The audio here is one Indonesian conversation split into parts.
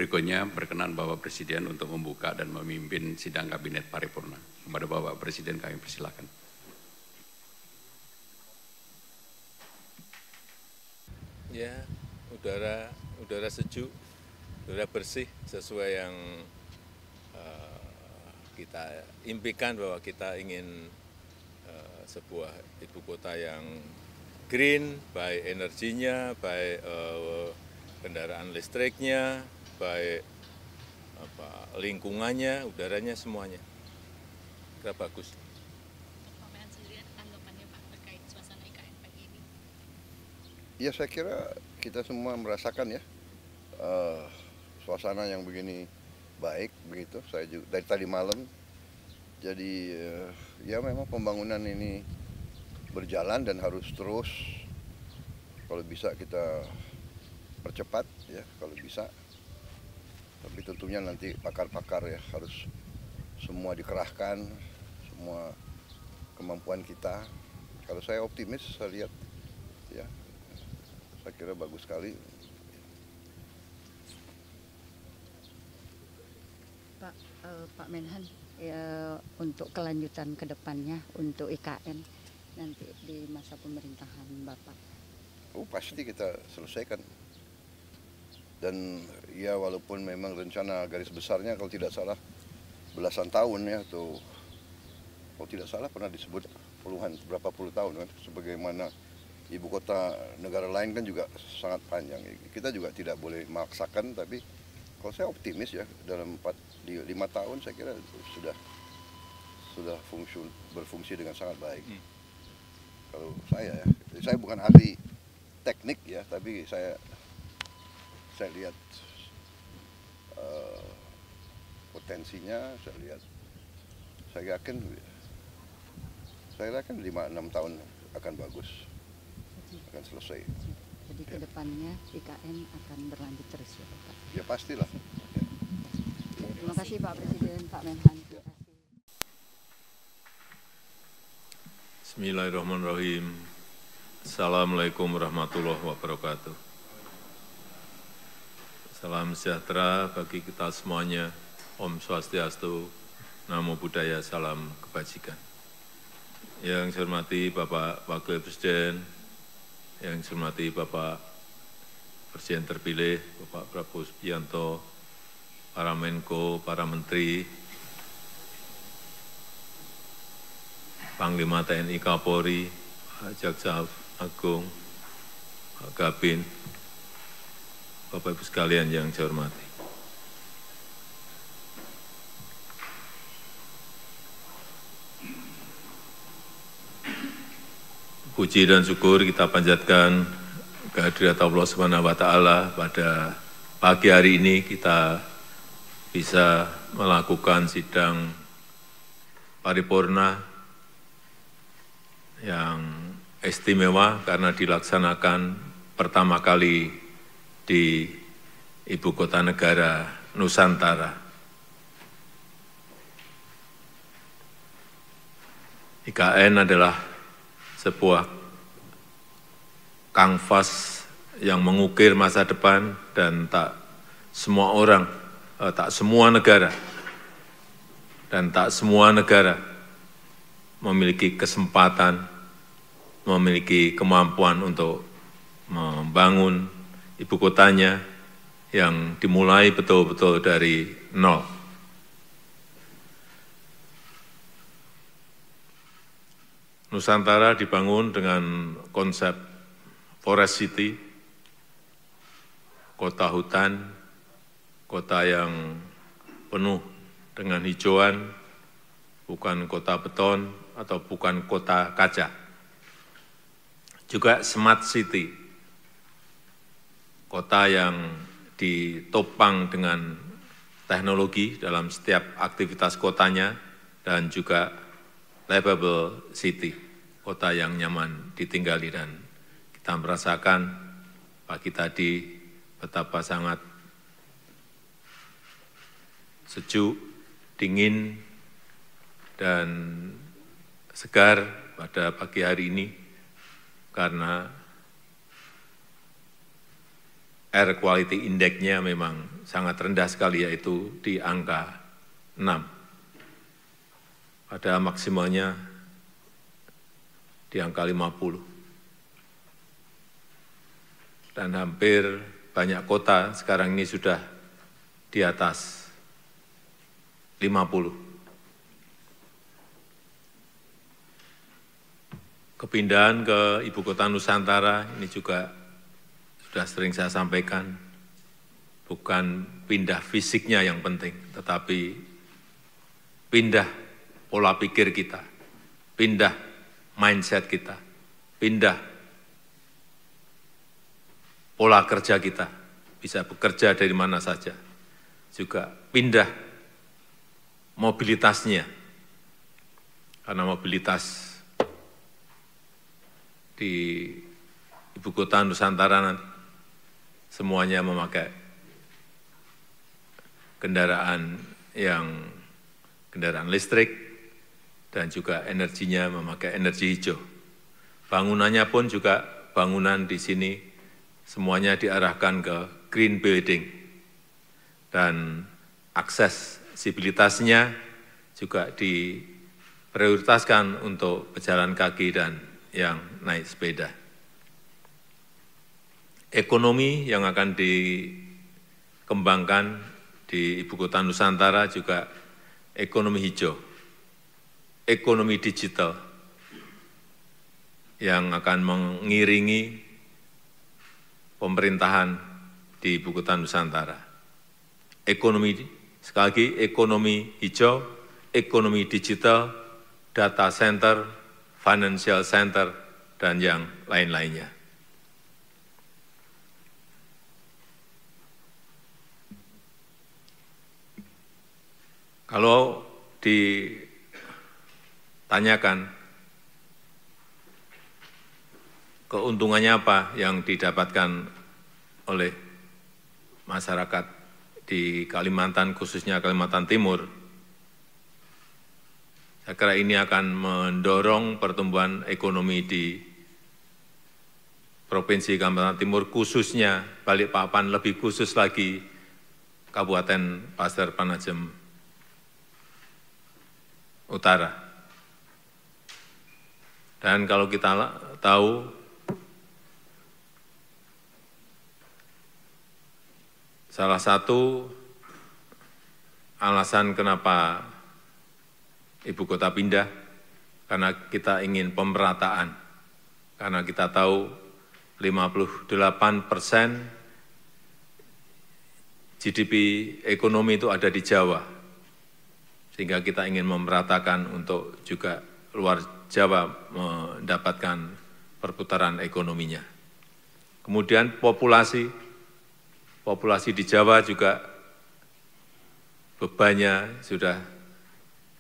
Berikutnya berkenan Bapak Presiden untuk membuka dan memimpin sidang Kabinet Paripurna. Kepada Bapak Presiden kami persilakan. Ya, udara sejuk, udara bersih sesuai yang kita impikan bahwa kita ingin sebuah ibu kota yang green, baik energinya, baik kendaraan listriknya, baik lingkungannya, udaranya, semuanya. Kira bagus. Pak Menhan sendiri tanggapannya Pak terkait suasana IKN pagi ini? Ya saya kira kita semua merasakan ya suasana yang begini baik begitu. Saya juga dari tadi malam. Jadi ya memang pembangunan ini berjalan dan harus terus. Kalau bisa kita percepat ya kalau bisa. Tapi tentunya nanti pakar-pakar ya harus semua dikerahkan, semua kemampuan kita. Kalau saya optimis, saya lihat ya, saya kira bagus sekali. Pak Menhan, ya, untuk kelanjutan ke depannya untuk IKN nanti di masa pemerintahan Bapak. Oh pasti kita selesaikan. Dan ya walaupun memang rencana garis besarnya kalau tidak salah belasan tahun ya, atau kalau tidak salah pernah disebut puluhan, berapa puluh tahun kan, sebagaimana ibu kota negara lain kan juga sangat panjang. Kita juga tidak boleh memaksakan, tapi kalau saya optimis ya dalam 5 tahun saya kira sudah berfungsi dengan sangat baik. Kalau saya bukan ahli teknik ya, tapi saya lihat potensinya, saya yakin 5-6 tahun akan bagus, akan selesai. Jadi ke depannya IKN akan berlanjut terus ya Pak? Ya pastilah. Ya. Terima kasih Pak Presiden, Pak Menhan. Terima kasih. Bismillahirrahmanirrahim. Assalamualaikum warahmatullahi wabarakatuh. Salam sejahtera bagi kita semuanya. Om Swastiastu, Namo Buddhaya, salam kebajikan. Yang saya hormati Bapak Wakil Presiden, yang saya hormati Bapak Presiden terpilih, Bapak Prabowo Subianto, para Menko, para Menteri, Panglima TNI Kapolri, Pak Jaksa Agung, Pak Kabin, Bapak Ibu sekalian yang saya hormati. Puji dan syukur kita panjatkan kehadirat Allah Subhanahu wa taala pada pagi hari ini kita bisa melakukan sidang paripurna yang istimewa karena dilaksanakan pertama kali di Ibu Kota Negara Nusantara. IKN adalah sebuah kanvas yang mengukir masa depan dan tak semua negara memiliki kesempatan, memiliki kemampuan untuk membangun ibu kotanya yang dimulai betul-betul dari nol. Nusantara dibangun dengan konsep Forest City, kota hutan, kota yang penuh dengan hijauan, bukan kota beton atau bukan kota kaca. Juga Smart City, kota yang ditopang dengan teknologi dalam setiap aktivitas kotanya, dan juga livable city, kota yang nyaman ditinggali. Dan kita merasakan pagi tadi betapa sangat sejuk, dingin, dan segar pada pagi hari ini karena air quality index-nya memang sangat rendah sekali, yaitu di angka 6. Pada maksimalnya di angka 50. Dan hampir banyak kota sekarang ini sudah di atas 50. Kepindahan ke Ibu Kota Nusantara ini juga sudah sering saya sampaikan, bukan pindah fisiknya yang penting, tetapi pindah pola pikir kita, pindah mindset kita, pindah pola kerja kita, bisa bekerja dari mana saja, juga pindah mobilitasnya, karena mobilitas di Ibu Kota Nusantara nanti semuanya memakai kendaraan listrik dan juga energinya memakai energi hijau. Bangunannya pun juga bangunan di sini semuanya diarahkan ke green building dan aksesibilitasnya juga diprioritaskan untuk pejalan kaki dan yang naik sepeda. Ekonomi yang akan dikembangkan di Ibu Kota Nusantara juga ekonomi hijau, ekonomi digital yang akan mengiringi pemerintahan di Ibu Kota Nusantara. Ekonomi, sekali lagi, ekonomi hijau, ekonomi digital, data center, financial center, dan yang lain-lainnya. Kalau ditanyakan keuntungannya apa yang didapatkan oleh masyarakat di Kalimantan, khususnya Kalimantan Timur, saya kira ini akan mendorong pertumbuhan ekonomi di Provinsi Kalimantan Timur, khususnya Balikpapan, lebih khusus lagi Kabupaten Pasir Panajam Utara. Dan kalau kita tahu, salah satu alasan kenapa Ibu Kota pindah, karena kita ingin pemerataan. Karena kita tahu 58% GDP ekonomi itu ada di Jawa. Sehingga kita ingin memeratakan untuk juga luar Jawa mendapatkan perputaran ekonominya. Kemudian populasi di Jawa juga bebannya sudah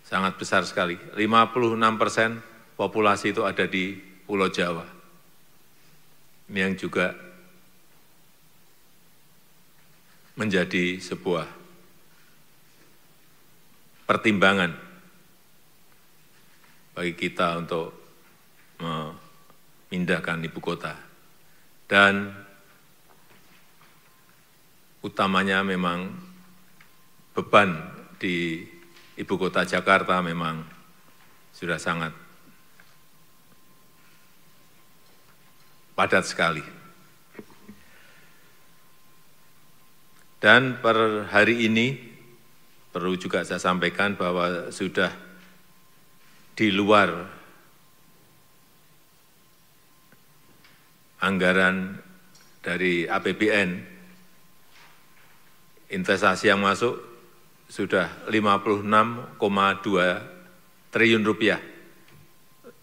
sangat besar sekali. 56% populasi itu ada di Pulau Jawa. Ini yang juga menjadi sebuah pertimbangan bagi kita untuk memindahkan ibu kota. Dan utamanya memang beban di ibu kota Jakarta memang sudah sangat padat sekali. Dan per hari ini perlu juga saya sampaikan bahwa sudah di luar anggaran dari APBN, investasi yang masuk sudah 56,2 triliun rupiah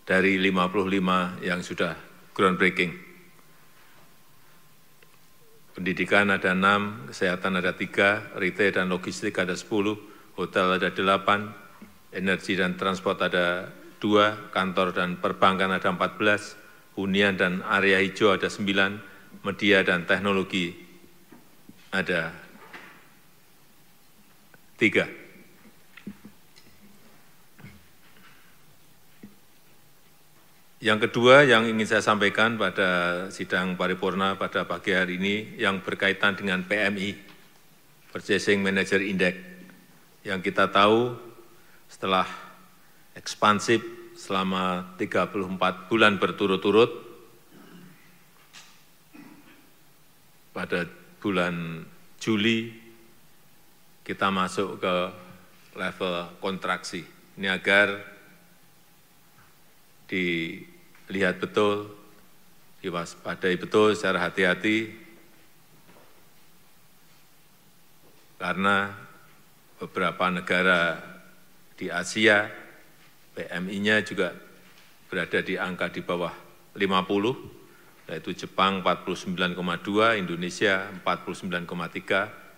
dari 55 yang sudah groundbreaking. Pendidikan ada 6, kesehatan ada 3, retail dan logistik ada 10, hotel ada 8, energi dan transport ada 2, kantor dan perbankan ada 14, hunian dan area hijau ada 9, media dan teknologi ada 3. Yang kedua yang ingin saya sampaikan pada sidang paripurna pada pagi hari ini yang berkaitan dengan PMI. Purchasing Manager Index yang kita tahu setelah ekspansif selama 34 bulan berturut-turut pada bulan Juli kita masuk ke level kontraksi. Ini agar dilihat betul, diwaspadai betul secara hati-hati, karena beberapa negara di Asia, PMI-nya juga berada di angka di bawah 50, yaitu Jepang 49,2, Indonesia 49,3,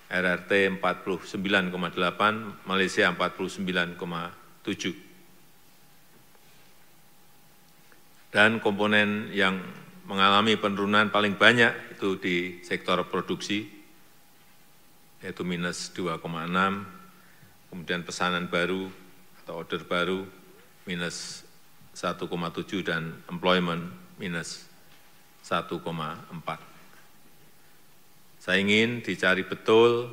RRT 49,8, Malaysia 49,7. Dan komponen yang mengalami penurunan paling banyak itu di sektor produksi, yaitu minus 2,6, kemudian pesanan baru atau order baru minus 1,7 dan employment minus 1,4. Saya ingin dicari betul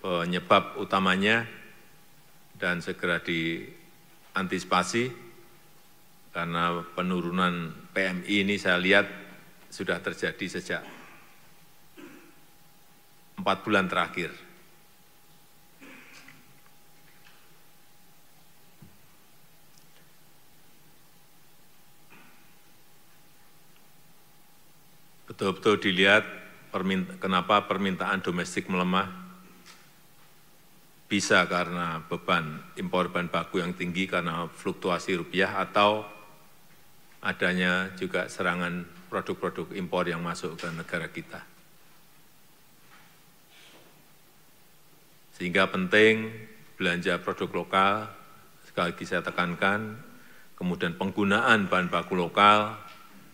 penyebab utamanya dan segera diantisipasi, karena penurunan PMI ini saya lihat sudah terjadi sejak 4 bulan terakhir. Betul-betul dilihat kenapa permintaan domestik melemah, bisa karena beban impor bahan baku yang tinggi karena fluktuasi rupiah atau adanya juga serangan produk-produk impor yang masuk ke negara kita. Sehingga penting belanja produk lokal, sekali lagi saya tekankan, kemudian penggunaan bahan baku lokal,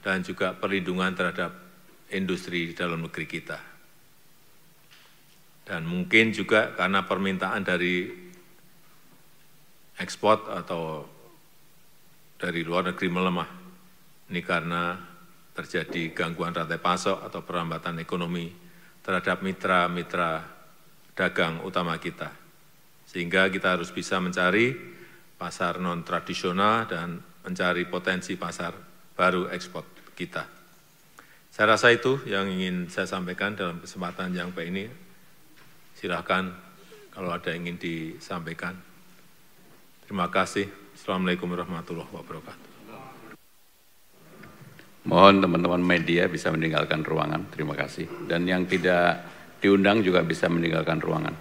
dan juga perlindungan terhadap industri di dalam negeri kita. Dan mungkin juga karena permintaan dari ekspor atau dari luar negeri melemah. Ini karena terjadi gangguan rantai pasok atau perlambatan ekonomi terhadap mitra-mitra dagang utama kita. Sehingga kita harus bisa mencari pasar non-tradisional dan mencari potensi pasar baru ekspor kita. Saya rasa itu yang ingin saya sampaikan dalam kesempatan yang baik ini. Silakan kalau ada yang ingin disampaikan. Terima kasih. Assalamualaikum warahmatullahi wabarakatuh. Mohon teman-teman media bisa meninggalkan ruangan. Terima kasih. Dan yang tidak diundang juga bisa meninggalkan ruangan.